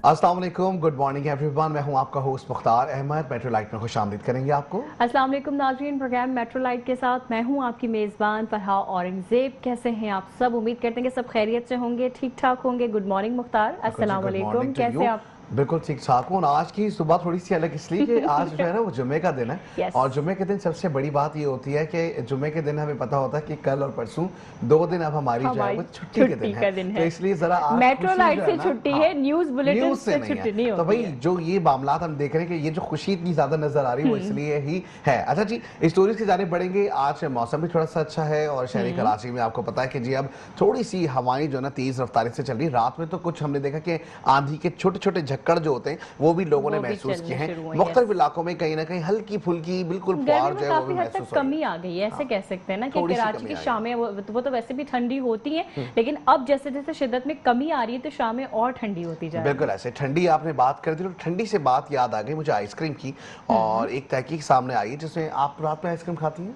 अस्सलाम वालेकुम, good morning everyone. मैं हूं आपका host Mukhtar Ahmed. Metro light में खुशामदीद करेंगे आपको। अस्सलाम वालेकुम नाज़रीन, प्रोग्राम मेट्रो लाइट के साथ मैं हूं आपकी मेज़बान फरहा औरंगज़ेब। कैसे हैं आप सब? उम्मीद करते हैं कि सब खैरियत से होंगे, ठीक ठाक होंगे। Good morning Mukhtar. अस्सलाम वालेकुम, कैसे आप? बिल्कुल ठीक ठाक हूँ। आज की सुबह थोड़ी सी अलग इसलिए कि आज जो है ना वो जुम्मे का दिन है। Yes. और जुम्मे के दिन सबसे बड़ी बात ये होती है कि जुम्मे के दिन हमें पता होता है कि कल और परसों 2 दिन अब हमारी जो है वो छुट्टी के दिन है। तो इसलिए जरा आज मेट्रो लाइट से छुट्टी है, न्यूज़ बुलेटिन से छुट्टी नहीं होती। तो भाई जो ये मामलात हम देख रहे हैं कि ये जो खुशी इतनी ज्यादा नजर आ रही है वो इसलिए ही है। अच्छा जी, स्टोरीज की जानिब बढ़ेंगे। आज मौसम भी थोड़ा सा अच्छा है और शहरी कराची में आपको पता है कि जी अब थोड़ी सी हवाएं जो है ना तेज रफ्तारी से चल रही। रात में तो कुछ हमने देखा कि आंधी के छोटे छोटे झक्कड़ जो होते हैं वो भी लोगों ने महसूस किए हैं। मुख्तलिफ इलाकों में कहीं ना कहीं हल्की फुल्की बिल्कुल फुहार जो है वो भी महसूस कमी आ गई है, ऐसे कह सकते हैं ना कि कराची की शामें वो तो वैसे भी ठंडी होती हैं, लेकिन अब जैसे जैसे शिद्दत में कमी आ रही है तो शामें और ठंडी होती जा रही है। बिल्कुल ऐसे ठंडी आपने बात कर दी तो ठंडी से बात याद आ गई मुझे आइसक्रीम की। और एक तहकीक सामने आई है जिसमें आप रात में आइसक्रीम खाती हैं,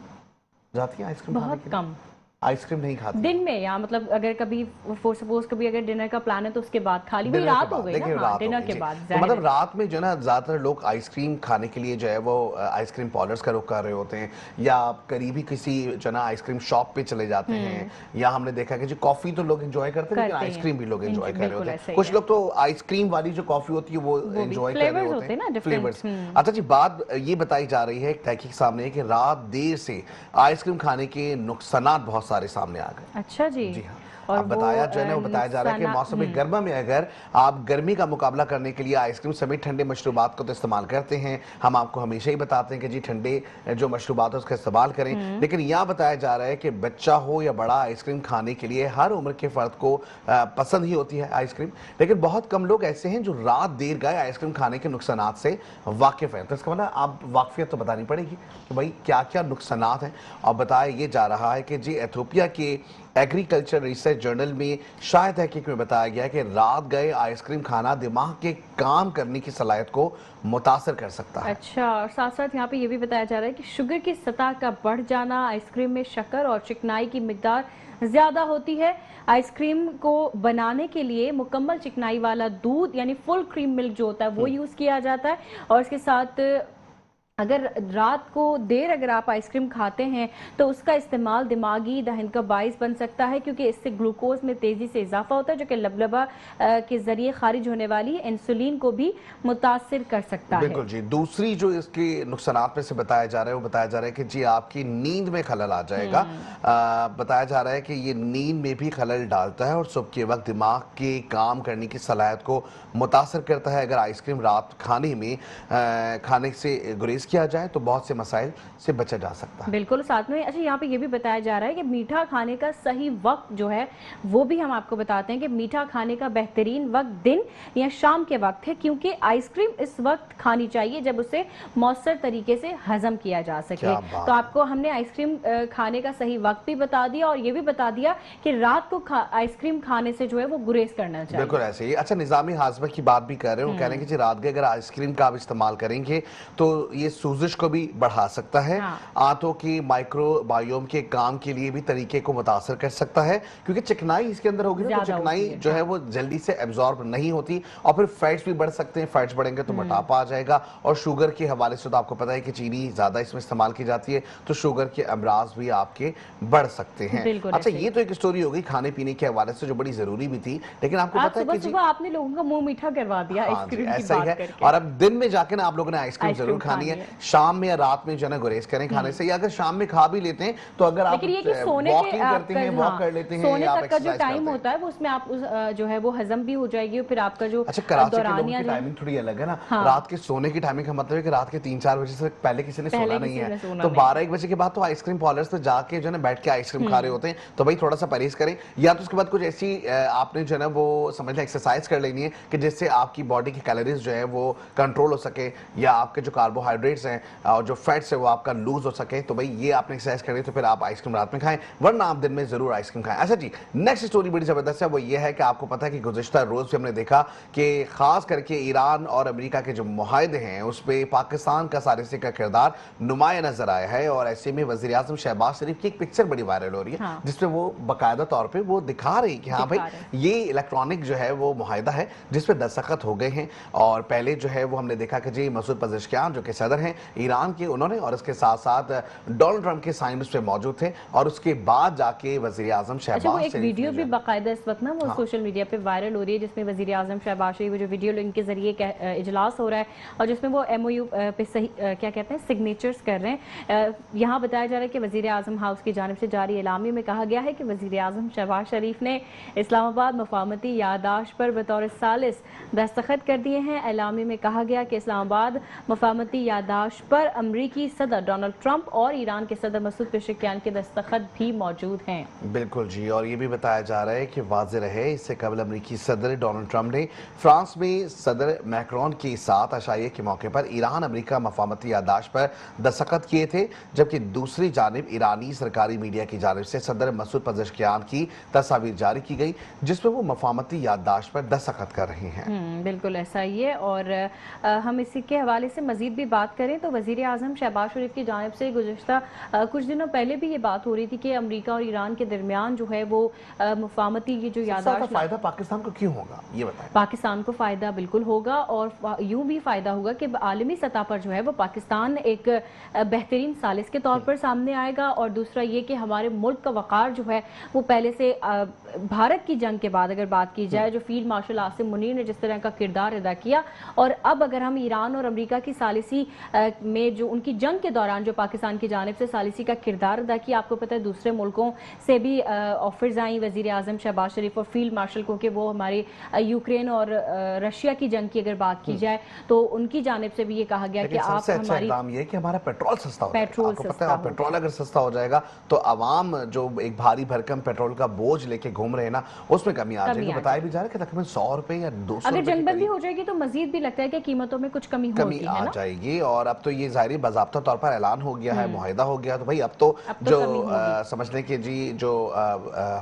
जाती हैं आइसक्रीम खाने के लिए? बहुत कम आइसक्रीम नहीं खाती दिन में, या मतलब अगर कभी फॉर सपोज कभी अगर डिनर का प्लान है तो उसके बाद खा ली। भाई रात हो गई ना, डिनर के बाद तो मतलब रात में जो है ना ज्यादातर लोग आइसक्रीम खाने के लिए जो है वो आइसक्रीम पार्लर्स का रुख कर रहे होते हैं, या करीबी किसी जो है ना आइसक्रीम शॉप पे चले जाते हैं, या हमने देखा कि जी कॉफी तो लोग एंजॉय करते हैं लेकिन आइसक्रीम भी लोग एंजॉय कर रहे होते हैं। कुछ लोग तो आइसक्रीम वाली जो कॉफी होती है वो एंजॉय कर रहे होते हैं, फ्लेवर्स। अच्छा जी, बात ये बताई जा रही है एक तहकीक सामने कि रात देर से आइसक्रीम खाने के नुकसानात बहुत सारे सामने आ गए। अच्छा जी हाँ। अब बताया जो है वो बताया जा रहा है कि मौसम गर्मा में अगर आप गर्मी का मुकाबला करने के लिए आइसक्रीम समेत ठंडे मशरूबात को तो इस्तेमाल करते हैं, हम आपको हमेशा ही बताते हैं कि जी ठंडे जो मशरूबात है उसका इस्तेमाल करें, लेकिन यहाँ बताया जा रहा है कि बच्चा हो या बड़ा आइसक्रीम खाने के लिए हर उम्र के फर्द को पसंद ही होती है आइसक्रीम। लेकिन बहुत कम लोग ऐसे हैं जो रात देर गए आइसक्रीम खाने के नुकसानात से वाकिफ है। तो इसका मतलब आप वाकफियत तो बतानी पड़ेगी कि भाई क्या क्या नुकसानात हैं। और बताया ये जा रहा है कि जी एथियोपिया के एग्रीकल्चर रिसर्च जर्नल में शायद तहकीक में बताया गया कि रात गए आइसक्रीम खाना दिमाग के काम करने की सलाहियत को मुतासर कर सकता है। अच्छा, और साथ साथ यहाँ पे ये भी बताया जा रहा है कि शुगर की सतह का बढ़ जाना, आइसक्रीम में शक्कर और चिकनाई की मिकदार ज़्यादा होती है। आइसक्रीम को बनाने के लिए मुकम्मल चिकनाई वाला दूध यानी फुल क्रीम मिल्क जो होता है वो यूज़ किया जाता है। और इसके साथ अगर रात को देर अगर आप आइसक्रीम खाते हैं तो उसका इस्तेमाल दिमागी दहन का बाइस बन सकता है, क्योंकि इससे ग्लूकोज में तेज़ी से इजाफा होता है जो कि लबलबा के ज़रिए खारिज होने वाली इंसुलिन को भी मुतासिर कर सकता है। बिल्कुल जी। दूसरी जो इसके नुकसानात में से बताया जा रहा है वो बताया जा रहा है कि जी आपकी नींद में खलल आ जाएगा। बताया जा रहा है कि ये नींद में भी खलल डालता है और सुबह के वक्त दिमाग के काम करने की सलाहियत को मुतासर करता है। अगर आइसक्रीम रात खाने से गुरेज किया जाए तो बहुत से मसाइल से बचा जा सकता है। बिल्कुल। साथ में अच्छा यहाँ पे ये भी बताया जा रहा है कि मीठा खाने का सही वक्त जो है वो भी हम आपको बताते हैं कि मीठा खाने का बेहतरीन वक्त दिन या शाम के वक्त है, क्योंकि आइसक्रीम इस वक्त खानी चाहिए जब उसे मौसर तरीके से हजम किया जा सके। तो आपको हमने आइसक्रीम खाने का सही वक्त भी बता दिया और ये भी बता दिया कि रात को आइसक्रीम खाने से जो है वो गुरेज करना चाहिए। बिल्कुल ऐसे ही। अच्छा, निजामी हाजमा की बात भी कर रहे हैं, वो कह रहे हैं कि रात के अगर आइसक्रीम का आप इस्तेमाल करेंगे तो ये सूजिश को भी बढ़ा सकता है। आंतों की माइक्रोबायोम के काम के लिए भी तरीके को मुतासर कर सकता है, क्योंकि चिकनाई इसके अंदर होगी तो चिकनाई जो है वो जल्दी से एब्जॉर्ब नहीं होती और फिर फैट्स भी बढ़ सकते हैं। फैट्स बढ़ेंगे तो मोटापा आ जाएगा। और शुगर के हवाले से तो आपको पता है कि चीनी ज्यादा इसमें इस्तेमाल की जाती है तो शुगर के अमराज भी आपके बढ़ सकते हैं। अच्छा, ये तो एक स्टोरी हो गई खाने पीने के हवाले से जो बड़ी जरूरी भी थी, लेकिन आपको पता है कि आपने लोगों का मुंह मीठा करवा दिया आइसक्रीम की बात करके। और अब दिन में जाके ना आप लोगों ने आइसक्रीम जरूर खानी है। शाम में या रात में जो है गुरेज करें खाने से, या अगर शाम में खा भी लेते हैं तो अगर आप वॉकिंग करते हैं, वॉक कर लेते हैं, सोने तक का जो टाइम होता है वो उसमें आप जो है वो हजम भी हो जाएगी और फिर आपका जो दौरानिया टाइमिंग थोड़ी अलग है ना। रात के सोने की टाइमिंग का मतलब है कि रात के 3-4 बजे से पहले किसी ने सोना नहीं है, तो 12-1 बजे के बाद तो आइसक्रीम पार्लर्स पे जाके जो है बैठ के आइसक्रीम खा रहे होते हैं। तो भाई थोड़ा सा परहेज करें, या तो उसके बाद कुछ ऐसी आपने जो है वो समझ लें एक्सरसाइज कर लेनी है कि जिससे आपकी बॉडी की कैलोरीज जो है वो कंट्रोल हो सके, या आपके जो कार्बोहाइड्रेट कार्बोहाइड्रेट्स हैं और जो फैट्स है वो आपका लूज हो सके, तो भाई ये आपने एक्सरसाइज करी तो फिर आप आइसक्रीम रात में खाएं, वरना आप दिन में जरूर आइसक्रीम खाएं। अच्छा जी, नेक्स्ट स्टोरी बड़ी जबरदस्त है, वो ये है कि आपको पता है कि गुज़िश्ता रोज भी हमने देखा कि खास करके ईरान और अमेरिका के जो मुआहदे हैं उस पर पाकिस्तान का सालिसी का किरदार नुमाया नजर आया है। और ऐसे में वज़ीर आज़म शहबाज शरीफ की एक पिक्चर बड़ी वायरल हो रही है, जिसमें वो बाकायदा तौर पे वो दिखा रही कि हाँ भाई ये इलेक्ट्रॉनिक जो है वो मुआहदा है जिसपे दस्तखत हो गए हैं। और पहले जो है वो हमने देखा कि जी मसूद पज़ेश्कियान जो कि सदर हैं ईरान के, उन्होंने और इसके साथ साथ डोनाल्ड ट्रंप के साइन उस पे मौजूद थे, और उसके बाद जाके वज़ीर आज़म शहबाज शरीफ, एक वीडियो भी बाकायदा इस वक्त ना वो सोशल मीडिया पे वायरल हो रही है, जिसमें वज़ीर आज़म शहबाज शरीफ जो वीडियो लिंक के जरिए इजलास हो रहा है और जिसमें वो MOU पे सही क्या कहते हैं सिग्नेचर्स कर रहे हैं। यहाँ बताया जा रहा है कि वज़ीर आज़म हाउस की जानिब से जारी एलामिया में कहा गया है कि वज़ीर आज़म शहबाज शरीफ ने इस्लामाबाद मफाहमती याददाश्त पर बतौर सालिस दस्तखत कर दिए हैं। एलामिया में कहा गया कि इस्लामाबाद मफाहमती याददाश्त पर अमरीकी सदर डोनाल्ड ट्रंप और ईरान के सदर मसूद पेशेकियान के दस्तखत भी मौजूद हैं। बिल्कुल जी, और ये भी बताया जा रहा है कि वाज़ेह रहे इससे कबल अमरीकी सदर डोनाल्ड ट्रंप ने फ्रांस में सदर मैक्रोन के साथ अशाइये के मौके पर ईरान अमरीका मफाहमती याददाश्त पर दस्तखत किए थे, जबकि दूसरी जानिब ईरानी सरकारी मीडिया की जानिब से सदर मसूद पज़ेश्कियान की तस्वीर जारी की गई जिसमें वो मफाहमती याददाश्त पर दस्तखत कर रहे हैं। बिल्कुल ऐसा ही है। और हम इसी के हवाले से मजीद भी बात करें तो वज़ीर आज़म शहबाज शरीफ की जानिब से गुज़िश्ता कुछ दिनों पहले भी ये बात हो रही थी कि अमरीका और ईरान के दरमियान जो है वो मुफाहमती ये जो याददाश्त, फायदा पाकिस्तान को क्यों होगा ये बताएं। पाकिस्तान को फ़ायदा बिल्कुल होगा और यूं भी फ़ायदा होगा कि आलमी सतह पर जो है वो पाकिस्तान एक बेहतरीन सालिस के तौर पर सामने आएगा। और दूसरा ये कि हमारे मुल्क का वक़ार जो है वो पहले से भारत की जंग के बाद अगर बात की जाए, जो फील्ड मार्शल आसिम मुनीर ने जिस तरह का किरदार अदा किया, और अब अगर हम ईरान और अमेरिका की सालिसी में जो उनकी जंग के दौरान जो पाकिस्तान की जानिब से सालिसी का किरदार अदा किया, आपको पता है दूसरे मुल्कों से भी ऑफर्स आई वज़ीर आज़म शहबाज शरीफ और फील्ड मार्शल को कि वो हमारे यूक्रेन और रशिया की जंग की अगर बात की जाए तो उनकी जानिब से भी ये कहा गया कि आप हमारी काम ये कि हमारा पेट्रोल सस्ता हो, पेट्रोल सस्ता हो। पेट्रोल अगर सस्ता हो जाएगा तो आवाम जो एक भारी भरकम पेट्रोल का बोझ लेके घूम रहे हैं ना उसमें कमी आ जाएगी। बताया भी जा रहा है कि तकरीबन 100 रुपए या 200 अगर जंगबंदी हो जाएगी तो मजीद भी लगता है कि कीमतों में कुछ कमी आ जाएगी। और अब तो ये जाहिर बाज़ाब्ता तौर पर ऐलान हो गया है, मुआहिदा हो गया, तो भाई अब तो जो समझ लें कि जी जो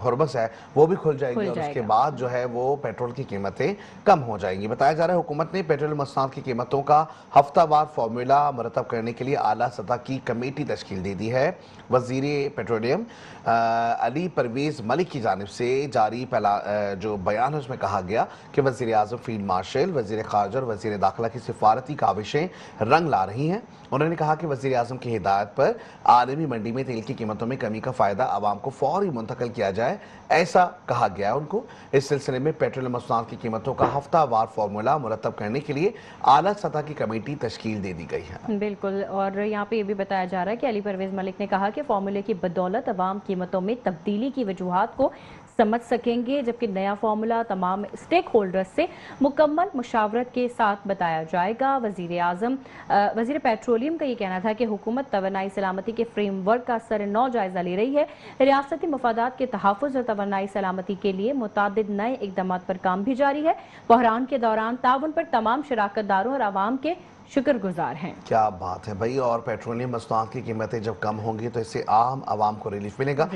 हुर्मस है वो भी खुल जाएगी और उसके बाद जो है वो पेट्रोल की कीमतें कम हो जाएंगी। बताया जा रहा है हुकूमत ने पेट्रोल मसनूआत की कीमतों का हफ्तावार फार्मूला मुरतब करने के लिए आला सतह की कमेटी तश्कील दे दी है। वज़ीर पेट्रोलियम अली परवेज़ मलिक की जानिब से जारी पहला जो बयान है उसमें कहा गया कि वज़ीर आज़म फील्ड मार्शल, वज़ीर ख़ारजा और वज़ीर दाखिला की सिफारती काविशें रंग ला रही हैं। उन्होंने कहा कि वज़ीर आज़म की हिदायत पर आलमी मंडी में तेल की कीमतों में कमी का फ़ायदा आवाम को फौरी मुंतकिल किया जाए, ऐसा कहा गया उनको। इस सिलसिले में पेट्रोल मसनूआत की कीमतों का हफ्तावार फार्मूला मुरतब करने के लिए आला सतह की कमेटी तश्कील दे दी गई है। बिल्कुल, और यहाँ पे ये भी बताया जा रहा है कि अली परवेज़ मलिक ने कहा कि फार्मूले की बदौलत अवाम कीमतों में तब्दीली की वजूहात को समझ सकेंगे, जबकि नया फार्मूला तमाम स्टेक होल्डर्स से मुकम्मल मुशावरत के साथ बताया जाएगा। वज़ीर पेट्रोलियम का ये कहना था कि हुकूमत तवानाई सलामती के फ्रेमवर्क का सरनौ जायजा ले रही है। रियासती मफादात के तहफ़्फ़ुज़ और तवानाई सलामती के लिए मुतादिद नए इक़दाम पर काम भी जारी है। बहरान के दौरान ताउन पर तमाम शराकतदारों और आवाम के शुक्रगुजार हैं। क्या बात है भाई। और पेट्रोलियम मसनूआत की कीमतें जब कम होंगी तो इससे आम आवाम को रिलीफ मिलेगा।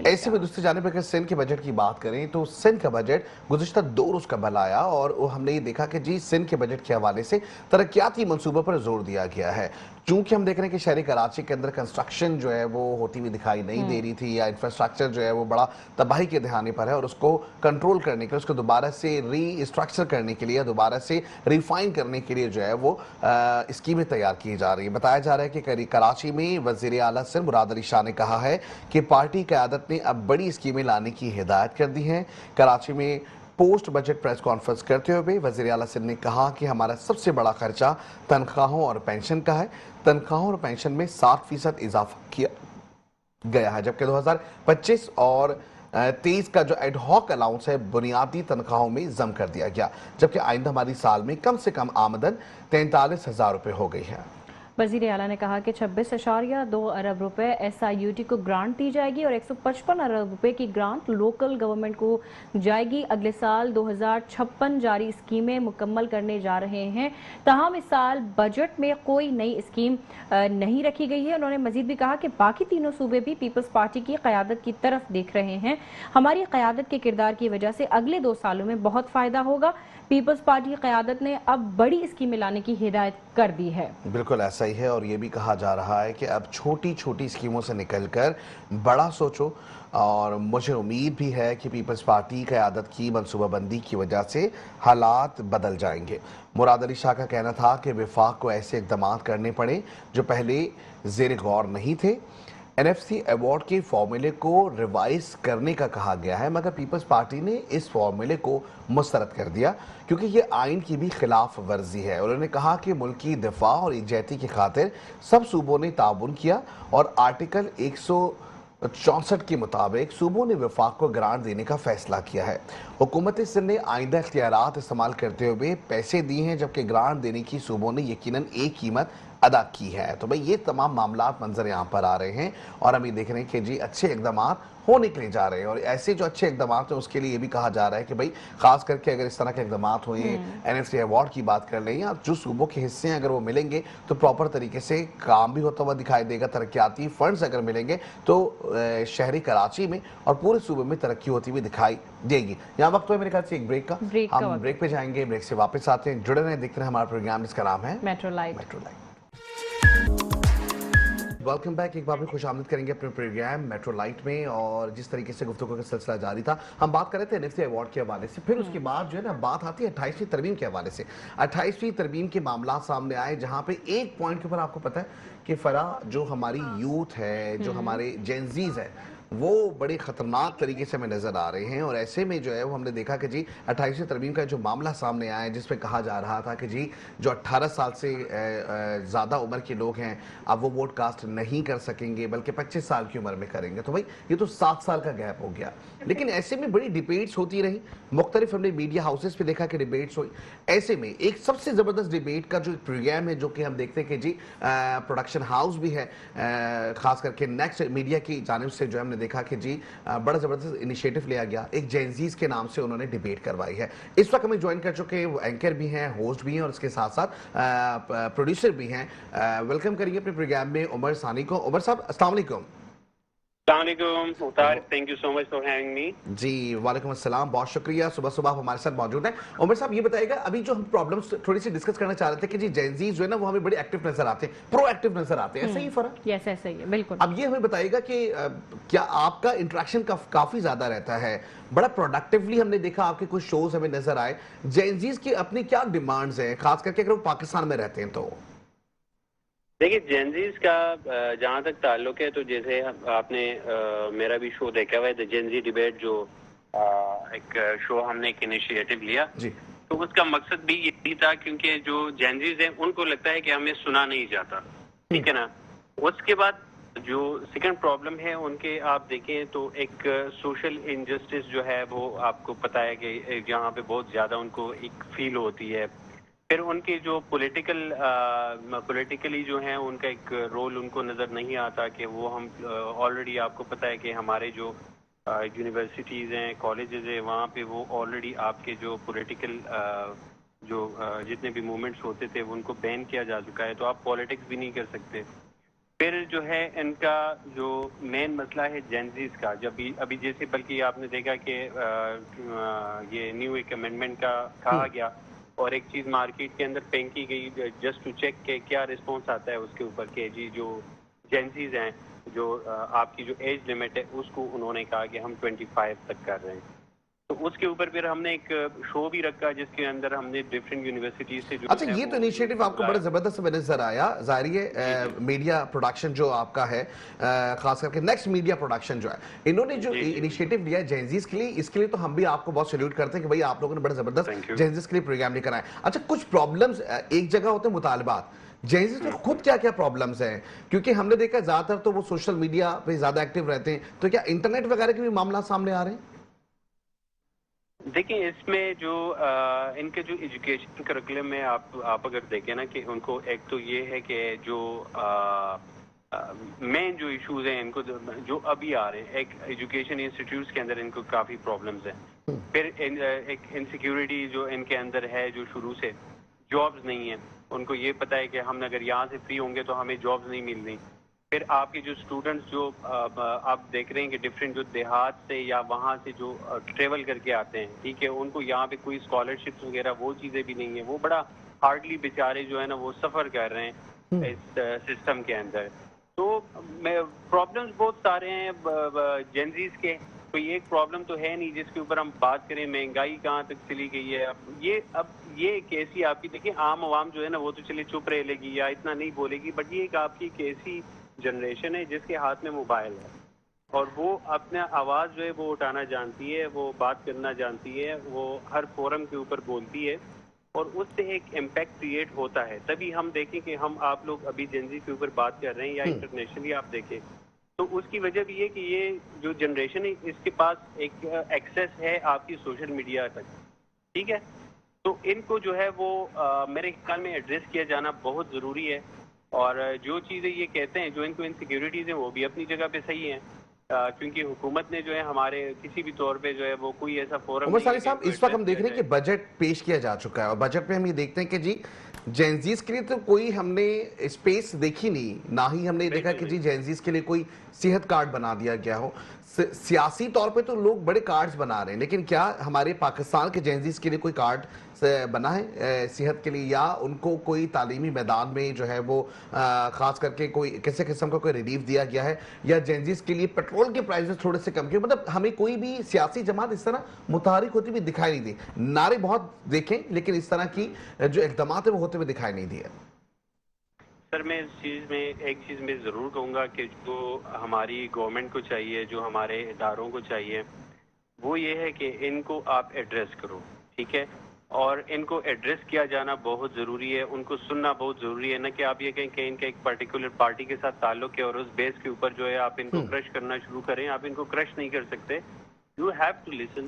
ऐसे में दूसरी जानिब अगर सिंध के बजट की बात करें तो सिंध का बजट गुज़िश्ता 2 रोज़ कबल आया और हमने ये देखा कि जी सिंध के बजट के हवाले से तरक्याती मंसूबों पर जोर दिया गया है। चूंकि हम देख रहे हैं कि शहरी कराची के अंदर कंस्ट्रक्शन जो है वो होती हुई दिखाई नहीं दे रही थी, या इंफ्रास्ट्रक्चर जो है वो बड़ा तबाही के दहाने पर है, और उसको कंट्रोल करने के लिए, उसको दोबारा से रीस्ट्रक्चर करने के लिए, दोबारा से रिफाइन करने के लिए जो है वो स्कीमें तैयार की जा रही है। बताया जा रहा है कि कराची में वज़ीर आला सिंध मुराद अली शाह ने कहा है कि पार्टी क़यादत ने अब बड़ी स्कीमें लाने की हिदायत कर दी है। कराची में पोस्ट बजट प्रेस कॉन्फ्रेंस करते हुए वज़ीर आला सिंध ने कहा कि हमारा सबसे बड़ा खर्चा तनख्वाहों और पेंशन का है। तनख्वाहों और पेंशन में 60% इजाफा किया गया है, जबकि 2025 और 23 का जो एडहॉक अलाउंस है बुनियादी तनख्वाहों में जम कर दिया गया, जबकि आइंदा हमारी साल में कम से कम आमदन 43,000 रुपये हो गई है। वजीर आला ने कहा कि 26.2 अरब रुपए SIUT को ग्रांट दी जाएगी और 155 अरब रुपए की ग्रांट लोकल गवर्नमेंट को जाएगी। अगले साल 2056 जारी स्कीमें मुकम्मल करने जा रहे हैं। ताहम इस साल बजट में कोई नई स्कीम नहीं रखी गई है। उन्होंने मजीद भी कहा कि बाकी तीनों सूबे भी पीपल्स पार्टी की क़यादत की तरफ देख रहे हैं। हमारी क़यादत के किरदार की वजह से अगले 2 सालों में बहुत फ़ायदा होगा। पीपल्स पार्टी की क़यादत ने अब बड़ी स्कीमें लाने की हिदायत कर दी है। बिल्कुल ऐसा ही है, और ये भी कहा जा रहा है कि अब छोटी छोटी स्कीमों से निकलकर बड़ा सोचो, और मुझे उम्मीद भी है कि पीपल्स पार्टी क़यादत की मनसूबाबंदी की वजह से हालात बदल जाएंगे। मुराद अली शाह का कहना था कि वफाक को ऐसे इक़दाम करने पड़े जो पहले ज़ेर गौर नहीं थे। NFC अवार्ड के फॉर्मूले को रिवाइज करने का कहा गया है, मगर पीपल्स पार्टी ने इस फॉर्मूले को मुस्तरद कर दिया क्योंककि ये आइन की भी खिलाफ वर्जी है। उन्होंने कहा कि मुल्क की दफा और यकजहती की खातिर सब सूबों ने ताउन किया और आर्टिकल 164 के मुताबिक सूबों ने वफाक को ग्रांट देने का फैसला किया है। हुकूमत सिंध ने आइंदा इख्तियारात इस्तेमाल करते हुए पैसे दिए हैं, जबकि ग्रांट देने की सूबों ने यकीनन एक कीमत अदा की है। तो भाई ये तमाम मामलात मंजर यहाँ पर आ रहे हैं और हम ये देख रहे हैं कि जी अच्छे इक़दाम होने के लिए जा रहे हैं, और ऐसे जो अच्छे इक़दाम हैं उसके लिए ये भी कहा जा रहा है कि भाई खास करके अगर इस तरह के इक़दाम हुए, NFC अवार्ड की बात कर लें या जो सूबों के हिस्से हैं अगर वो मिलेंगे तो प्रॉपर तरीके से काम भी होता हुआ दिखाई देगा। तरक्याती फंड्स अगर मिलेंगे तो शहरी कराची में और पूरे सूबे में तरक्की होती हुई दिखाई देगी। यहाँ वक्त है मेरे ख्याल से एक ब्रेक का, हम ब्रेक पे जाएंगे, ब्रेक से वापस आते हैं। जुड़े रहें, देखते रहे हमारा प्रोग्राम जिसका नाम है मेट्रो लाइट। Welcome back. एक बार भी खुश आमदीद करेंगे अपने प्रोग्राम मेट्रो लाइट में, और जिस तरीके से गुफ्तगू का सिलसिला जारी था, हम बात कर रहे थे NFC अवार्ड के हवाले से। फिर उसके बाद जो है ना बात आती है 28वीं तरमीम के हवाले से। 28वीं तरमीम के मामला सामने आए, जहाँ पे एक पॉइंट के ऊपर आपको पता है कि फरा जो हमारी यूथ है, जो हमारे जेनजीज है, वो बड़े ख़तरनाक तरीके से हमें नज़र आ रहे हैं। और ऐसे में जो है वो हमने देखा कि जी 28वीं तरमीम का जो मामला सामने आया है, जिसमें कहा जा रहा था कि जी जो 18 साल से ज़्यादा उम्र के लोग हैं अब वो वोट कास्ट नहीं कर सकेंगे, बल्कि 25 साल की उम्र में करेंगे। तो भाई ये तो 7 साल का गैप हो गया। लेकिन ऐसे में बड़ी डिबेट्स होती रही, मुख्तलिफ हमने मीडिया हाउसेस पे देखा कि डिबेट्स हुई। ऐसे में एक सबसे ज़बरदस्त डिबेट का जो प्रोग्राम है, जो कि हम देखते हैं कि जी प्रोडक्शन हाउस भी है, ख़ास करके नेक्स्ट मीडिया की जानिब से जो हमने देखा कि जी बड़ा ज़बरदस्त इनिशिएटिव लिया गया, एक जेनजीज के नाम से उन्होंने डिबेट करवाई है। इस वक्त हमें ज्वाइन कर चुके हैं, वो एंकर भी हैं, होस्ट भी हैं और उसके साथ साथ प्रोड्यूसर भी हैं। वेलकम करेंगे अपने प्रोग्राम में उमर सानी को। उमर साहब अस्सलाम वालेकुम। Thank you so much for having me. जी वालेकुम अस्सलाम, बहुत शुक्रिया, सुबह सुबह आप हमारे साथ मौजूद हैं। उमर साहब ये बताइएगा, अभी जो हम प्रॉब्लम्स थोड़ी सी डिस्कस करना चाह रहे थे कि जी जेनजीज जो है ना वो हमें बड़े एक्टिव नजर आते हैं, प्रो एक्टिव नजर आते हैं, ऐसा ही फर्क? यस ऐसा ही है, बिल्कुल। अब ये हमें बताइएगा कि क्या आपका इंटरेक्शन काफी ज्यादा रहता है, बड़ा प्रोडक्टिवली हमने देखा आपके कुछ शोज हमें नजर आए, जेनजीज की अपनी क्या डिमांड्स हैं, खास करके अगर वो पाकिस्तान में रहते हैं तो? देखिए जेनजीज का जहाँ तक ताल्लुक है, तो जैसे आपने मेरा भी शो देखा हुआ है द जेनजी डिबेट, जो एक शो हमने एक इनिशिएटिव लिया जी। तो उसका मकसद भी यही था, क्योंकि जो जेनजीज हैं उनको लगता है कि हमें सुना नहीं जाता, ठीक है ना। उसके बाद जो सेकंड प्रॉब्लम है उनके, आप देखें तो एक सोशल इनजस्टिस जो है वो आपको पता है कि जहाँ पे बहुत ज्यादा उनको एक फील होती है। फिर उनके जो पॉलिटिकली जो है उनका एक रोल उनको नज़र नहीं आता कि वो हम ऑलरेडी आपको पता है कि हमारे जो यूनिवर्सिटीज़ हैं, कॉलेजेस हैं, वहाँ पे वो ऑलरेडी आपके जो पॉलिटिकल जो जितने भी मूवमेंट्स होते थे उनको बैन किया जा चुका है, तो आप पॉलिटिक्स भी नहीं कर सकते। फिर जो है इनका जो मेन मसला है जेनजीज का, जब अभी जैसे बल्कि आपने देखा कि ये न्यू एक अमेंडमेंट का कहा गया और एक चीज मार्केट के अंदर फेंकी गई जस्ट टू चेक के क्या रिस्पॉन्स आता है उसके ऊपर के जी जो जेंसीज हैं, जो आपकी जो एज लिमिट है उसको उन्होंने कहा कि हम 25 तक कर रहे हैं। तो उसके ऊपर फिर हमने एक शो भी रखा जिसके अंदर हमने डिफरेंट यूनिवर्सिटीज से जो अच्छा ये तो इनिशिएटिव आपको बड़ा जबरदस्त नजर आया। जाहिर है मीडिया प्रोडक्शन जो आपका है, खास करके नेक्स्ट मीडिया प्रोडक्शन जो है, इन्होंने जो इनिशिएटिव लिया है जेनजीज के लिए, इसके लिए तो हम भी आपको बहुत सैल्यूट करते हैं कि भाई आप लोगों ने बड़ा जबरदस्त जेनजीज के लिए प्रोग्राम लेकर आए। अच्छा कुछ प्रॉब्लम्स एक जगह होते हैं, मुतालबात जेनजीज में खुद क्या क्या प्रॉब्लम्स हैं, क्योंकि हमने देखा ज्यादातर तो वो सोशल मीडिया पे ज्यादा एक्टिव रहते हैं, तो क्या इंटरनेट वगैरह के भी मामला सामने आ रहे हैं? دیکھیں اس میں جو ان کے جو ایجوکیشن کریکولم میں آپ اگر دیکھیں نا کہ ان کو ایک تو یہ ہے کہ جو مین جو ایشوز ہیں ان کو جو ابھی آ رہے ہیں، ایک ایجوکیشن انسٹیٹیوٹس کے اندر ان کو کافی پرابلمز ہیں، پھر ایک انسیکیورٹی جو ان کے اندر ہے جو شروع سے، جابز نہیں ہیں، ان کو یہ پتہ ہے کہ ہم اگر یہاں سے فری ہوں گے تو ہمیں جابز نہیں مل رہی، پھر آپ کے جو اسٹوڈنٹس جو آپ دیکھ رہے ہیں کہ ڈفرینٹ جو دیہات سے یا وہاں سے جو ٹریول کر کے آتے ہیں، ٹھیک ہے، ان کو یہاں پہ کوئی اسکالرشپس وغیرہ وہ چیزیں بھی نہیں ہیں، وہ بڑا ہارڈلی بیچارے جو ہے نا وہ سفر کر رہے ہیں اس سسٹم کے اندر. تو پرابلمس بہت سارے ہیں جینزیز کے، کوئی ایک پرابلم تو ہے نہیں جس کے اوپر ہم بات کریں. مہنگائی کہاں تک چلی گئی ہے، اب یہ کیسی آپ کی دیکھیں عام عوام جو ہے نا وہ تو چلے چپ رہ لے گی یا اتنا نہیں بولے گی، بٹ یہ ایک آپ کی کیسی جنریشن ہے جس کے ہاتھ میں موبائل ہے اور وہ اپنا آواز جو ہے وہ اٹھانا جانتی ہے، وہ بات کرنا جانتی ہے، وہ ہر فورم کے اوپر بولتی ہے اور اس سے ایک امپیکٹ کریٹ ہوتا ہے. تبھی ہم دیکھیں کہ ہم آپ لوگ ابھی جنزی کے اوپر بات کر رہے ہیں یا انٹرنیشنلی آپ دیکھیں تو اس کی وجہ بھی یہ کہ یہ جو جنریشن ہے اس کے پاس ایک ایکسیس ہے آپ کی سوشل میڈیا تک، ٹھیک ہے، تو ان کو جو ہے وہ میرے خیال میں ایڈریس کیا جانا بہت ضروری ہے. اور جو چیزیں یہ کہتے ہیں جو ان کو انسیکیورٹیز ہیں وہ بھی اپنی جگہ پہ صحیح ہیں، کیونکہ حکومت نے جو ہے ہمارے کسی بھی طور پہ جو ہے وہ کوئی ایسا فورم عمر نہیں ہے ثانی کہ ان صاحب، کو اس وقت ایڈریس ہم کیا دیکھ رہے ہیں جائے. کہ بجٹ پیش کیا جا چکا ہے اور بجٹ میں ہم یہ دیکھتے ہیں کہ جی جینزیز کے لیے تو کوئی ہم نے اسپیس دیکھی نہیں، نہ ہی ہم نے دیکھا کہ جی جینزیز کے لیے کوئی صحت کارڈ بنا دیا گیا ہو. سیاسی طور پہ تو لوگ بڑے کارڈز بنا رہے ہیں، لیکن کیا ہمارے پاکستان کے جینزیز کے لیے کوئی کارڈ بنا ہے صحت کے لیے، یا ان کو کوئی تعلیمی میدان میں جو ہے وہ خاص کر کے کوئی کسی قسم کا کوئی ریلیف دیا گیا ہے، یا جینزیز کے لیے پیٹرول کے پرائزز تھوڑے سے کم کیے؟ مطلب ہمیں کوئی بھی سیاسی جماعت اس طرح متحرک ہوتی بھی دکھائی نہیں دی. نعرے بہت دیکھیں لیکن اس طرح کی جو اقدامات ہیں وہ ہوتے ہوئے دکھائی نہیں دیے. سر میں اس چیز میں ایک چیز میں ضرور کہوں گا کہ جو ہماری گورنمنٹ کو چاہیے، جو ہمارے اداروں کو چاہیے، وہ یہ ہے کہ ان کو آپ ایڈریس کرو، ٹھیک ہے، اور ان کو ایڈریس کیا جانا بہت ضروری ہے، ان کو سننا بہت ضروری ہے. نہ کہ آپ یہ کہیں کہ ان کا ایک پرٹیکولر پارٹی کے ساتھ تعلق ہے اور اس بیس کے اوپر جو ہے آپ ان کو کرش کرنا شروع کریں. آپ ان کو کرش نہیں کر سکتے. You have to listen.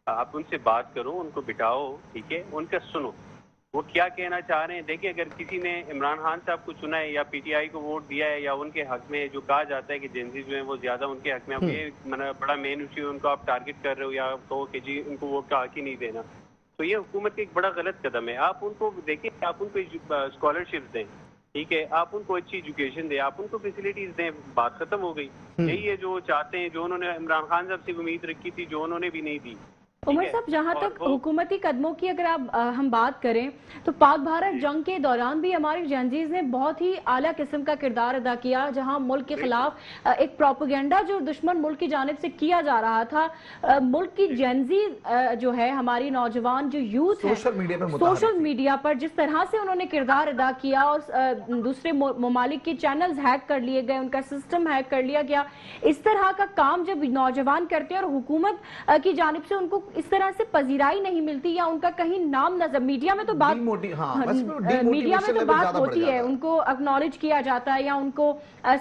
آپ ان سے بات کرو، ان کو بٹھاؤ، ٹھیک ہے، ان کا سنو وہ کیا کہنا چاہ رہے ہیں. دیکھیں اگر کسی نے عمران خان صاحب کو چنا ہے یا پی ٹی آئی کو ووٹ دیا ہے یا ان کے حق میں جو کہا جاتا ہے کہ جینزی جو ہیں وہ زیادہ ان کے حق میں، اب یہ بڑا مین ایشو ہے، ان کو آپ ٹارگٹ کر رہے ہو یا کہو کہ جی ان کو ووٹ کا حق ہی نہیں دینا، تو یہ حکومت کا ایک بڑا غلط قدم ہے. آپ ان کو دیکھیں، آپ ان کو اسکالرشپ دیں، ٹھیک ہے، آپ ان کو اچھی ایجوکیشن دیں، آپ ان کو فیسلٹیز دیں، بات ختم ہو گئی. یہی ہے جو چاہتے ہیں، جو انہوں نے عمران خان صاحب سے امید رکھی تھی جو انہوں نے بھی نہیں دی. عمر صاحب، جہاں تک حکومتی قدموں کی اگر ہم بات کریں تو پاک بھارت جنگ کے دوران بھی ہماری جینزیز نے بہت ہی اعلیٰ قسم کا کردار ادا کیا، جہاں ملک کے خلاف ایک پروپیگنڈا جو دشمن ملک کی جانب سے کیا جا رہا تھا، ملک کی جینزی جو ہے، ہماری نوجوان جو یوتھ ہے، سوشل میڈیا پر جس طرح سے انہوں نے کردار ادا کیا اور دوسرے ممالک کے چینلز ہیک کر لیے گئے، ان کا سسٹم ہیک کر لیا گیا. اس طرح کا کام جب نوجوان کرتے ہیں اور حکومت کی جانب سے ان کو اس طرح سے پذیرائی نہیں ملتی یا ان کا کہیں نام نظر، میڈیا میں تو بات ہوتی ہے، ان کو اکنالج کیا جاتا ہے یا ان کو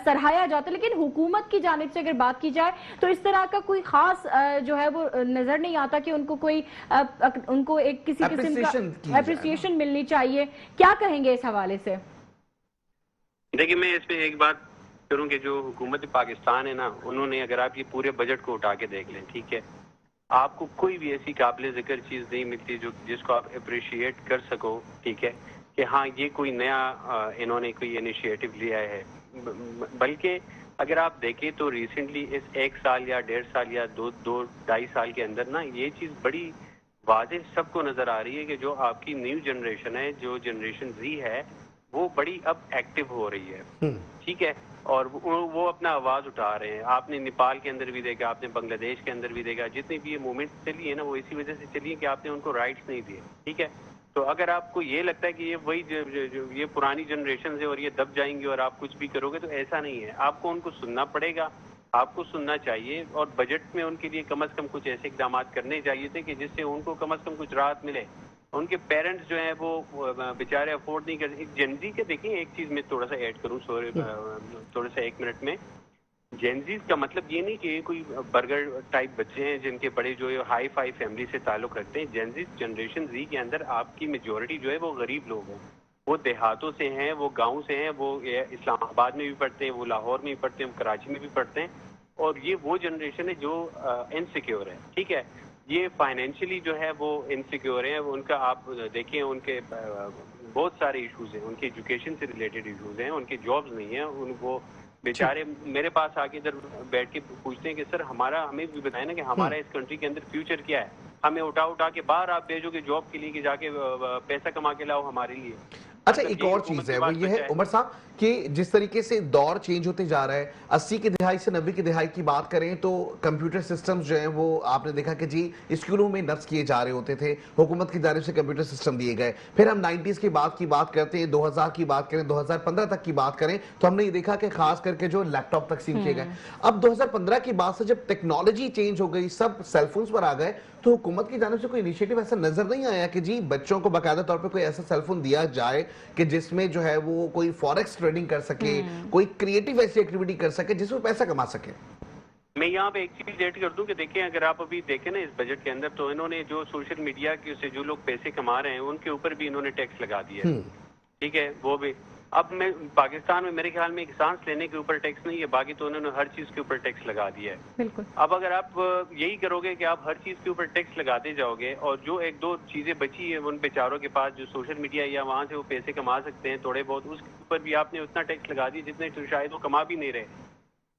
سراہایا جاتا ہے، لیکن حکومت کی جانب سے اگر بات کی جائے تو اس طرح کا کوئی خاص جو ہے وہ نظر نہیں آتا کہ ان کو کوئی ان کو ایک کسی قسم کا اپریسیشن ملنی چاہیے. کیا کہیں گے اس حوالے سے؟ دیکھیں میں اس پہ ایک بات کروں کہ جو حکومت پاکستان ہے نا، انہوں نے اگر آپ یہ پورے بجٹ کو اٹھا کے دیکھ لیں، ٹھیک ہے، آپ کو کوئی بھی ایسی قابل ذکر چیز نہیں ملتی جس کو آپ اپریشیٹ کر سکو، ٹھیک ہے، کہ ہاں یہ کوئی نیا انہوں نے کوئی انیشیٹو لیا ہے. بلکہ اگر آپ دیکھیں تو ریسنٹلی اس 1 سال یا 1.5 سال یا 2-2.5 سال کے اندر نا یہ چیز بڑی واضح سب کو نظر آ رہی ہے کہ جو آپ کی نیو جنریشن ہے، جو جنریشن زی ہے، وہ بڑی اب ایکٹیو ہو رہی ہے، ٹھیک ہے، اور وہ اپنا آواز اٹھا رہے ہیں. آپ نے نیپال کے اندر بھی دیکھا، آپ نے بنگلہ دیش کے اندر بھی دیکھا، جتنی بھی یہ موومنٹ چلی ہے نا وہ اسی وجہ سے چلی ہے کہ آپ نے ان کو رائٹس نہیں دیے، ٹھیک ہے. تو اگر آپ کو یہ لگتا ہے کہ یہ وہی یہ پرانی جنریشن ہے اور یہ دب جائیں گے اور آپ کچھ بھی کرو گے، تو ایسا نہیں ہے. آپ کو ان کو سننا پڑے گا، آپ کو سننا چاہیے، اور بجٹ میں ان کے لیے کم از کم کچھ ایسے اقدامات کرنے چاہیے تھے کہ جس سے ان کو کم از کم کچھ راحت ملے. ان کے پیرنٹس جو ہیں وہ بیچارے افورڈ نہیں کرتے. جنزی کے دیکھیں ایک چیز میں تھوڑا سا ایڈ کروں، تھوڑا سا 1 منٹ میں، जेनजीज का मतलब ये नहीं कि ये कोई बर्गर टाइप बच्चे हैं जिनके बड़े जो है हाई फाई फैमिली से ताल्लुक रखते हैं। जेनजीज जनरेशन जी के अंदर आपकी मेजोरिटी जो है वो गरीब लोग हैं, वो देहातों से हैं, वो गांव से हैं, वो इस्लामाबाद में भी पढ़ते हैं, वो लाहौर में भी पढ़ते हैं, वो कराची में भी पढ़ते हैं। और ये वो जनरेशन है जो इनसिक्योर है, ठीक है। ये फाइनेंशियली जो है वो इनसिक्योर है। उनका आप देखिए उनके बहुत सारे इश्यूज हैं, उनके एजुकेशन से रिलेटेड इश्यूज हैं, उनके जॉब्स नहीं हैं। उनको बेचारे मेरे पास आके इधर बैठ के पूछते हैं कि सर हमें भी बताएं ना कि हमारा इस कंट्री के अंदर फ्यूचर क्या है। हमें उठा के बाहर आप भेजोगे जॉब के लिए कि जाके पैसा कमा के लाओ हमारे लिए। अच्छा, एक और चीज है वो ये है उमर साहब कि जिस तरीके से दौर चेंज होते जा रहा है, 80 की दहाई से 90 की दहाई की बात करें तो कंप्यूटर सिस्टम्स जो हैं वो आपने देखा कि जी स्कूलों में नफ्स किए जा रहे होते थे, हुकूमत की जानिब से कंप्यूटर सिस्टम दिए गए। फिर हम 90s की बात करते हैं, 2000 की बात करें, 2015 तक की बात करें तो हमने ये देखा कि खास करके जो लैपटॉप तकसीम किए गए। अब 2015 की बात से जब टेक्नोलॉजी चेंज हो गई, सब सेलफोन्स पर आ गए, तो हुकूमत की जानिब से कोई इनिशिएटिव ऐसा नजर नहीं आया कि जी बच्चों को बाकायदा तौर पे कोई ऐसा सेलफोन दिया जाए कि जिसमें जो है वो कोई फॉरेक्स ट्रेडिंग कर सके, कोई क्रिएटिव ऐसी एक्टिविटी कर सके जिसमें पैसा कमा सके। मैं यहाँ पे एक चीज ऐड कर दूं कि देखें, अगर आप अभी देखें ना इस बजट के अंदर, तो इन्होंने जो सोशल मीडिया के से जो लोग पैसे कमा रहे हैं उनके ऊपर भी इन्होंने टैक्स लगा दिया है, ठीक है। वो भी अब मैं पाकिस्तान में मेरे ख्याल में एक सांस लेने के ऊपर टैक्स नहीं है, बाकी तो उन्होंने हर चीज के ऊपर टैक्स लगा दिया है। बिल्कुल। अब अगर आप यही करोगे कि आप हर चीज के ऊपर टैक्स लगाते जाओगे और जो एक दो चीजें बची है उन बेचारों के पास जो सोशल मीडिया या वहां से वो पैसे कमा सकते हैं थोड़े बहुत, उसके ऊपर भी आपने उतना टैक्स लगा दिया जितने तो शायद वो कमा भी नहीं रहे,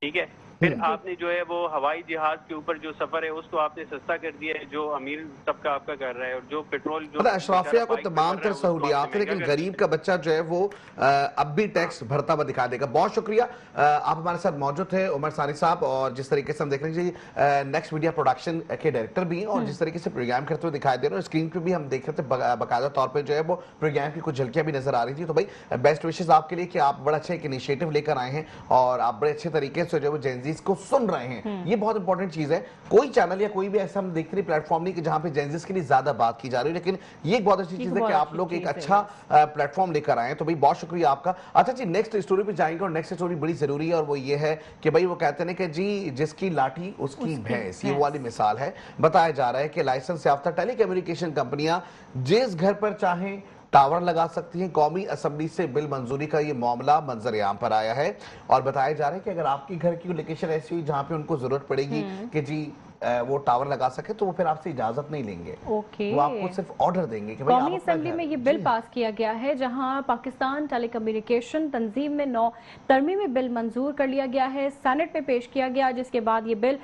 ठीक है। फिर आपने जो है वो हवाई जहाज के ऊपर जो सफर है उसको आपने सस्ता कर दिया है, जो अमीर सबका आपका कर रहा है, और जो पेट्रोल जो अशराफिया को तमाम तर सहूलियात है, लेकिन गरीब का बच्चा जो है वो अब भी टैक्स भरता हुआ दिखा देगा। बहुत शुक्रिया, आप हमारे साथ मौजूद थे उमर सानी साहब, और जिस तरीके से हम देख रहे हैं नेक्स्ट मीडिया प्रोडक्शन के डायरेक्टर भी हैं, और जिस तरीके से प्रोग्राम करते हुए दिखाई दे रहे हैं, स्क्रीन पे भी हम देख रहे थे बाकायदा तौर पर जो है वो प्रोग्राम की कुछ झलकियां भी नजर आ रही थी। तो भाई बेस्ट विशेष आपके लिए कि आप बड़ा अच्छा एक इनिशिएटिव लेकर आए हैं और आप बड़े अच्छे तरीके से जो है जेनजीज को सुन रहे हैं। ये बहुत इंपॉर्टेंट चीज है। कोई चैनल या कोई भी ऐसा हम देखते हैं प्लेटफॉर्म नहीं कि जहां पे जेनजीज के लिए ज्यादा बात की जा रही है, लेकिन ये एक बहुत अच्छी चीज है कि आप लोग एक अच्छा प्लेटफॉर्म लेकर आए। तो भाई बहुत शुक्रिया आपका। अच्छा जी, नेक्स्ट स्टोरी पे जाएंगे, और नेक्स्ट स्टोरी बड़ी जरूरी है, और वो ये है कि भाई वो कहते हैं कि जी जिसकी लाठी उसकी भैंस, ये वाली मिसाल है। बताया जा रहा है कि लाइसेंस याफ्ता टेलीकम्युनिकेशन कंपनियां जिस घर पर चाहें टावर लगा सकती हैं। कौमी असेंबली से बिल मंजूरी का ये मामला मंजर आम पर आया है, और बताया जा रहा है कि अगर आपकी घर की लोकेशन ऐसी हुई जहां पे उनको जरूरत पड़ेगी कि जी वो टावर लगा सके, तो वो फिर आपसे इजाजत नहीं लेंगे। वो आपको सिर्फ ऑर्डर देंगे कि भाई कौमी असेंबली में ये बिल पास किया गया है, जहां पाकिस्तान टेलीकम्युनिकेशन तंजीम में 9 तरमीमी बिल मंजूर कर लिया गया है, सेनेट में पेश किया गया, जिसके बाद ये बिल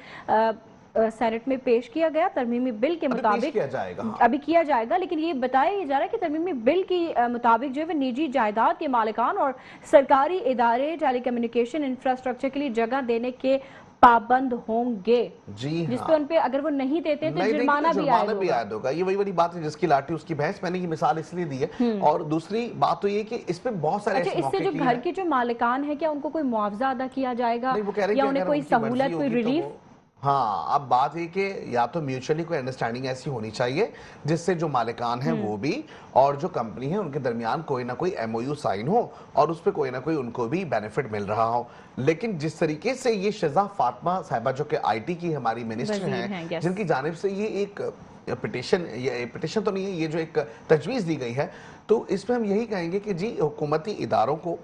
सेनेट में पेश किया गया। तरमीमी बिल के मुताबिक अभी किया जाएगा, लेकिन ये बताया जा रहा है कि तरमीमी बिल के मुताबिक जो है निजी जायदाद के मालिकान और सरकारी इदारे टेलीकम्युनिकेशन इंफ्रास्ट्रक्चर के लिए जगह देने के पाबंद होंगे। जी जिस पे उन पे अगर वो नहीं देते तो जुर्माना भी आयद होगा। ये वही वाली बात है, जिसकी लाठी उसकी भैंस। मैंने ये मिसाल इसलिए दी है। और दूसरी बात तो ये कि इस पे बहुत सारे इससे जो घर के जो मालिकान है, क्या उनको कोई मुआवजा अदा किया जाएगा या उन्हें कोई सहूलत, कोई रिलीफ? हाँ, अब बात है कि या तो म्यूचुअली कोई अंडरस्टैंडिंग ऐसी होनी चाहिए जिससे जो मालिकान है वो भी और जो कंपनी है उनके दरमियान कोई ना कोई एमओयू साइन हो और उस पर कोई ना कोई उनको भी बेनिफिट मिल रहा हो। लेकिन जिस तरीके से ये शजा फातिमा साहिबा जो कि आईटी की हमारी मिनिस्टर हैं, जिनकी जानिब से ये एक पिटिशन तो नहीं है, ये जो एक तजवीज दी गई है, तो इसमें हम यही कहेंगे कि जी हुकूमती इदारों को,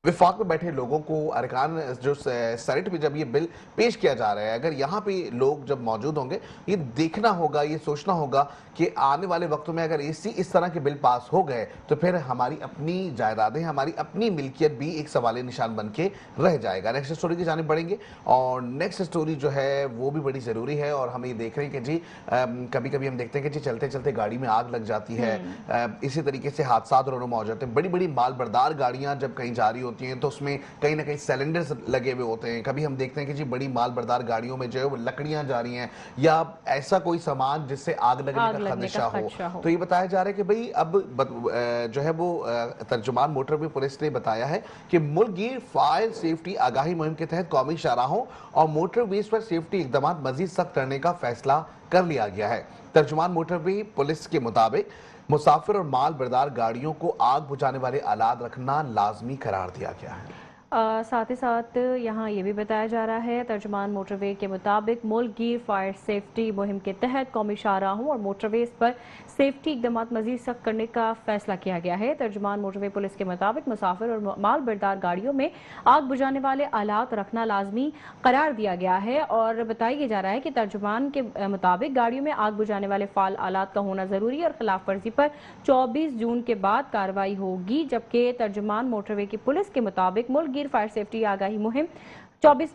विफाक में बैठे लोगों को, अरकान जो सेनेट में जब ये बिल पेश किया जा रहा है, अगर यहाँ पे लोग जब मौजूद होंगे, ये देखना होगा, ये सोचना होगा कि आने वाले वक्तों में अगर इस तरह के बिल पास हो गए तो फिर हमारी अपनी जायदादें, हमारी अपनी मिल्कियत भी एक सवाल निशान बन के रह जाएगा। नेक्स्ट स्टोरी की जानिब बढ़ेंगे, और नेक्स्ट स्टोरी जो है वो भी बड़ी ज़रूरी है। और हम ये देख रहे हैं कि जी कभी कभी हम देखते हैं कि जी चलते चलते गाड़ी में आग लग जाती है, इसी तरीके से हादसा रोनमा हो जाते हैं। बड़ी बड़ी माल बरदार गाड़ियाँ जब कहीं जा रही होती हैं तो उसमें कहीं ना कहीं सिलेंडर्स लगे हुए होते हैं। कभी हम देखते हैं कि जी बड़ी माल बरदार गाड़ियों में जो है वो लकड़ियां जा रही हैं या ऐसा कोई सामान जिससे आग लगने का खदशा हो। तो ये बताया जा रहा है कि भाई अब जो है वो तर्जुमान मोटरवे पुलिस ने बताया है कि मुल्कगीर फायर सेफ्टी आगाही मुहिम के तहत कौमी शाहराहों और मोटरवेज पर सेफ्टी इकदाम मजीद सख्त करने का फैसला कर लिया गया है। तर्जुमान मोटरवे पुलिस के मुताबिक मुसाफिर और माल बरदार गाड़ियों को आग बुझाने वाले आलात रखना लाजमी करार दिया गया है। साथ ही साथ यहाँ ये भी बताया जा रहा है, तर्जुमान मोटरवे के मुताबिक मुल्क गिर फायर सेफ्टी मुहिम के तहत कौमी शाहराहों और मोटरवेज पर सेफ्टी इकदाम मजीद सख्त करने का फैसला किया गया है। तर्जुमान मोटरवे पुलिस के मुताबिक मुसाफिर और माल बरदार गाड़ियों में आग बुझाने वाले आलात रखना लाजमी करार दिया गया है और बताया जा रहा है कि तर्जुमान के मुताबिक गाड़ियों में आग बुझाने वाले फाल आलात का होना जरूरी है और खिलाफ वर्जी पर 24 जून के बाद कार्रवाई होगी। जबकि तर्जुमान मोटरवे की पुलिस के मुताबिक मुल्क गिर फायर सेफ्टी आगाही मुहिम 24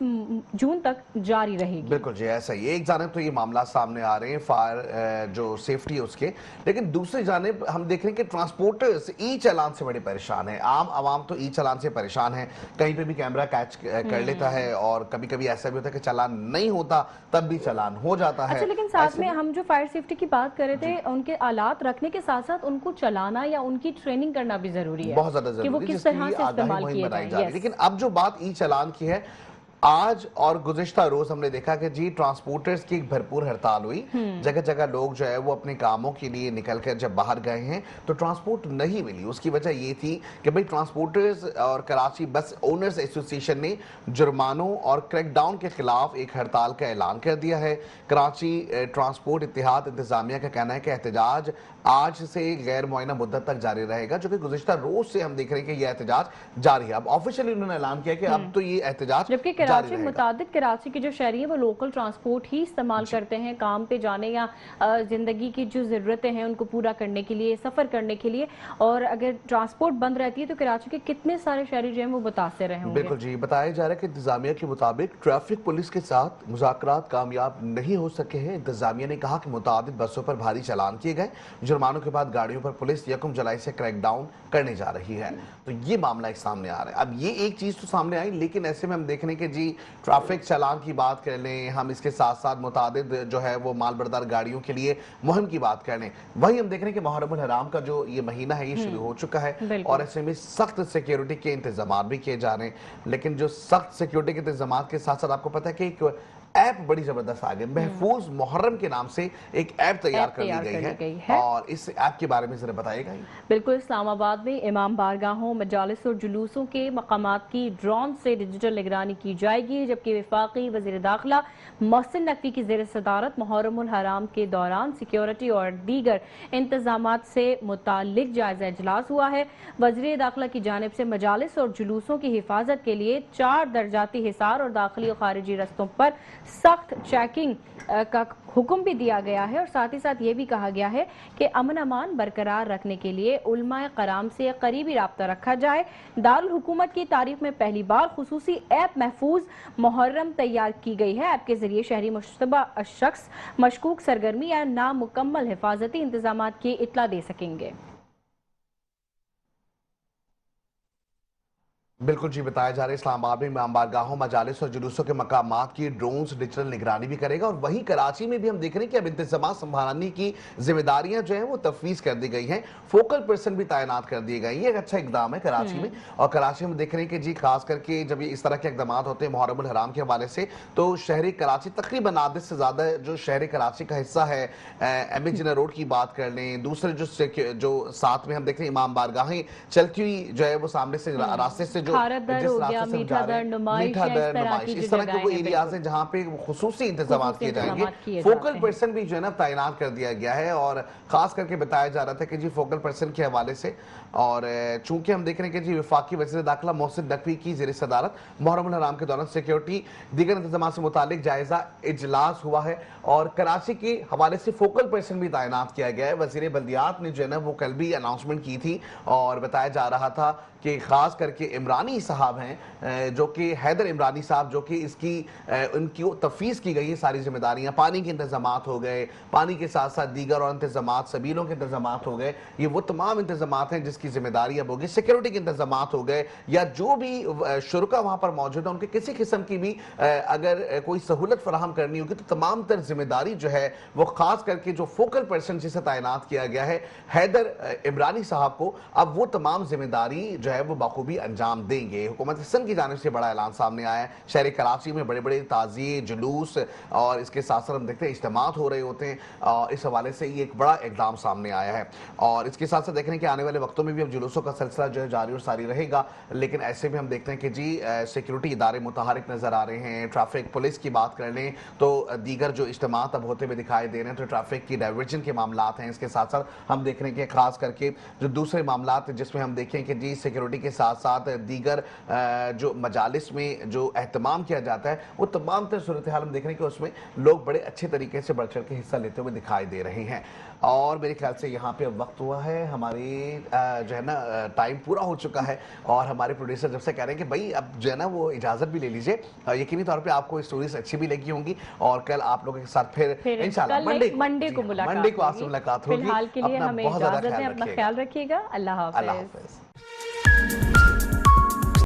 जून तक जारी रहेगी। बिल्कुल जी, ऐसा ही। एक जानिब तो ये मामला सामने आ रहे हैं फायर जो सेफ्टी है उसके, लेकिन दूसरी जानिब हम देख रहे हैं कि ट्रांसपोर्टर्स ई चालान से बड़े परेशान हैं। आम आवाम तो ई चालान से परेशान है, कहीं पे भी कैमरा कैच कर लेता है और कभी कभी ऐसा भी होता है कि चालान नहीं होता तब भी चालान हो जाता है। अच्छा, लेकिन साथ में हम जो फायर सेफ्टी की बात कर रहे थे, उनके आलात रखने के साथ साथ उनको चलाना या उनकी ट्रेनिंग करना भी जरूरी है, बहुत ज्यादा जरूरी है, कि वो किस तरह से इस्तेमाल किए जाएं। लेकिन अब जो बात ई चालान की है, आज और गुज़िश्ता रोज हमने देखा कि जी ट्रांसपोर्टर्स की एक भरपूर हड़ताल हुई। जगह जगह लोग जो है वो अपने कामों के लिए निकलकर जब बाहर गए हैं तो ट्रांसपोर्ट नहीं मिली। उसकी वजह ये थी कि भाई ट्रांसपोर्टर्स और कराची बस ओनर्स एसोसिएशन ने जुर्मानों और क्रैकडाउन के खिलाफ एक हड़ताल का ऐलान कर दिया है। कराची ट्रांसपोर्ट इत्तेहाद इंतजामिया का कहना है कि एहतजाज आज से गैर मुआयना मुद्दत तक जारी रहेगा, जो कि गुज़िश्ता रोज से हम देख रहे हैं कि यह एहतजाज जारी है। अब ऑफिशियली उन्होंने ऐलान किया कि अब तो ये एहतजाज जबकि कराची मुताबिक कराची के जो शहरी हैं वो लोकल ट्रांसपोर्ट ही इस्तेमाल करते हैं काम पे जाने या जिंदगी की जो ज़रूरतें हैं उनको पूरा करने के लिए, सफ़र करने के लिए। और अगर ट्रांसपोर्ट बंद रहती है तो कराची के कितने सारे शहरी जो हैं वो मुतासिर रहे होंगे। बिल्कुल जी, बताया जा रहा है कि इंतजामिया के मुताबिक ट्रैफिक पुलिस के साथ मुज़ाकरात कामयाब नहीं हो सके हैं। इंतजामिया ने कहा कि मुतादिद बसों पर भारी चालान किए गए, जुर्मानों के बाद गाड़ियों पर पुलिस 1 जुलाई से क्रैकडाउन करने जा रही है। तो ये मामला एक सामने आ रहा है। अब ये एक चीज़ तो सामने आई, लेकिन ऐसे में हम देख रहे हैं कि जी ट्रैफिक चालान की बात कर लें, हम इसके साथ साथ मुतादिद जो है वो माल बरदार गाड़ियों के लिए मुहिम की बात कर लें, वहीं हम देख रहे हैं कि मुहर्रमुल हराम का जो ये महीना है ये शुरू हो चुका है और ऐसे में सख्त सिक्योरिटी के इंतजाम भी किए जा रहे हैं। लेकिन जो सख्त सिक्योरिटी के इंतजाम के साथ साथ आपको पता है कि एक ऐप बड़ी जबरदस्त आ गई, महफूज मुहर्रम के नाम से एक ऐप तैयार कर ली गई है और इस ऐप के बारे में जरा बताइएगा। बिल्कुल, इस्लामाबाद में इमाम बारगाहों, मजालिस और जुलूसों के मकामात की ड्रोन से डिजिटल निगरानी की जाएगी। जबकि वफाकी वज़ीर दाखिला मोहसिन नकवी की ज़ेर सदारत मुहर्रमुल हराम के दौरान सिक्योरिटी और दीगर इंतजामात से मुतालिक जायजा इजलास हुआ है। वज़ीर दाखिला की जानिब से मजालिस और जुलूसों की हिफाजत के लिए 4 दर्जाती हिसार और दाखिली और खारिजी रस्तों पर सख्त चेकिंग का हुक्म भी दिया गया है और साथ ही साथ ये भी कहा गया है कि अमन अमान बरकरार रखने के लिए उलमाए कराम से करीबी राब्ता रखा जाए। दारुल हुकूमत की तारीख में पहली बार खुसूसी ऐप महफूज मुहर्रम तैयार की गई है। ऐप के जरिए शहरी मुश्तबा शख्स मशकूक सरगर्मी या नामुकम्मल हिफाजती इंतजाम की इत्तला दे सकेंगे। बिल्कुल जी, बताया जा रहा है इस्लामाबाद में इमाम बारगाहों, मजालिस और जुलूसों के मकामात की ड्रोन्स डिजिटल निगरानी भी करेगा और वहीं कराची में भी हम देख रहे हैं कि अब इंतजाम संभालने की जिम्मेदारियां जो हैं वो तफवीज़ कर दी गई हैं। फोकल पर्सन भी तैनात कर दिए गए। ये एक अच्छा इकदाम है कराची में। और कराची में देख रहे हैं कि जी खास करके जब ये इस तरह के इकदाम होते हैं मुहर्रमुल हराम के हवाले से, तो शहरी कराची तकरीबन आधे से ज़्यादा जो शहरी कराची का हिस्सा है, एम जिना रोड की बात कर लें, दूसरे जो साथ में हम देख रहे हैं इमाम बारगाहें चलती हुई जो है वो सामने से रास्ते से खारदर हो गया, मीठा दर, नुमाइश, इस तरह के वो एरियाज हैं जहाँ पे खुसूसी इंतजाम किए जाएंगे। फोकल पर्सन भी जो है ना तैनात कर दिया गया है और खास करके बताया जा रहा था कि जी फोकल पर्सन के हवाले से, और चूंकि हम देख रहे हैं कि जी वफाकी वज़ीर दाखिला मोहसिन नकवी की ज़ेर सदारत मुहर्रमुल हराम के दौरान सिक्योरिटी दीगर इंतजाम से मुतालिक जायजा इजलास हुआ है और कराची के हवाले से फोकल पर्सन भी तैनात किया गया है। वज़ीर बल्दियात ने जो है ना वो कल भी अनाउंसमेंट की थी और बताया जा रहा था कि खास करके इमरानी साहब हैं, जो कि हैदर इमरानी साहब, जो कि इसकी उनकी तफवीज़ की गई है सारी जिम्मेदारियां। पानी के इंतजामात हो गए, पानी के साथ साथ दीगर और इंतजामात, सबीलों के इंतजामात हो गए, ये वो तमाम इंतजामात हैं जिसकी जिम्मेदारी अब होगी। सिक्योरिटी के इंतजामात हो गए या जो भी शुरका वहाँ पर मौजूद है उनके किसी किस्म की भी अगर कोई सहूलत फराहम करनी होगी तो तमाम तर जिम्मेदारी जो है वो खास करके जो फोकल पर्सन जिसे तैनात किया गया है हैदर इमरानी साहब को, अब वो तमाम जिम्मेदारी जो है वो बखूबी अंजाम देंगे। हुकूमत सिंध की जानिब से बड़ा ऐलान सामने आया है। शहर कराची में बड़े बड़े ताज़िए, जुलूस और इसके साथ साथ हम देखते हैं इज्तिमात हो रहे होते हैं। इस हवाले से ये एक बड़ा इकदाम सामने आया है। और इसके साथ साथ देख रहे हैं कि आने वाले वक्तों में भी अब जुलूसों का सिलसिला जो है जारी और सारी रहेगा। लेकिन ऐसे में हम देखते हैं कि जी सिक्योरिटी इदारे मुतहरिक नज़र आ रहे हैं। ट्रैफिक पुलिस की बात कर लें तो दीगर जो इज्तिमात अब होते हुए दिखाई दे रहे हैं, तो ट्रैफिक की डाइवर्जन के मामलात हैं। इसके साथ साथ हम देख रहे हैं कि खास करके जो दूसरे मामलात जिसमें हम देखें कि जी सिक्योरिटी के साथ साथ दीगर जो मजालिस में जो एहतमाम किया जाता है, वो तमाम तर सूरत हाल हम देख रहे हैं कि उसमें लोग बड़े अच्छे तरीके से बढ़ चढ़ के हिस्सा लेते हुए दिखाई दे रहे हैं। और मेरे ख्याल से यहाँ पे अब वक्त हुआ है, हमारी जो है ना टाइम पूरा हो चुका है। और हमारे प्रोड्यूसर जब से कह रहे हैं कि भाई अब जो है ना वो इजाज़त भी ले लीजिए। यकीनी तौर पे आपको स्टोरीज अच्छी भी लगी होंगी और कल आप लोगों के साथ फिर इंशाल्लाह मंडे को आपसे मुलाकात होगी। फिलहाल के लिए अपना हमें बहुत ज़्यादा इजाजत है, ख्याल अपना रखिएगा। ख्याल रखिएगा। अल्लाह अल्लाह हाफिज। हाफिज।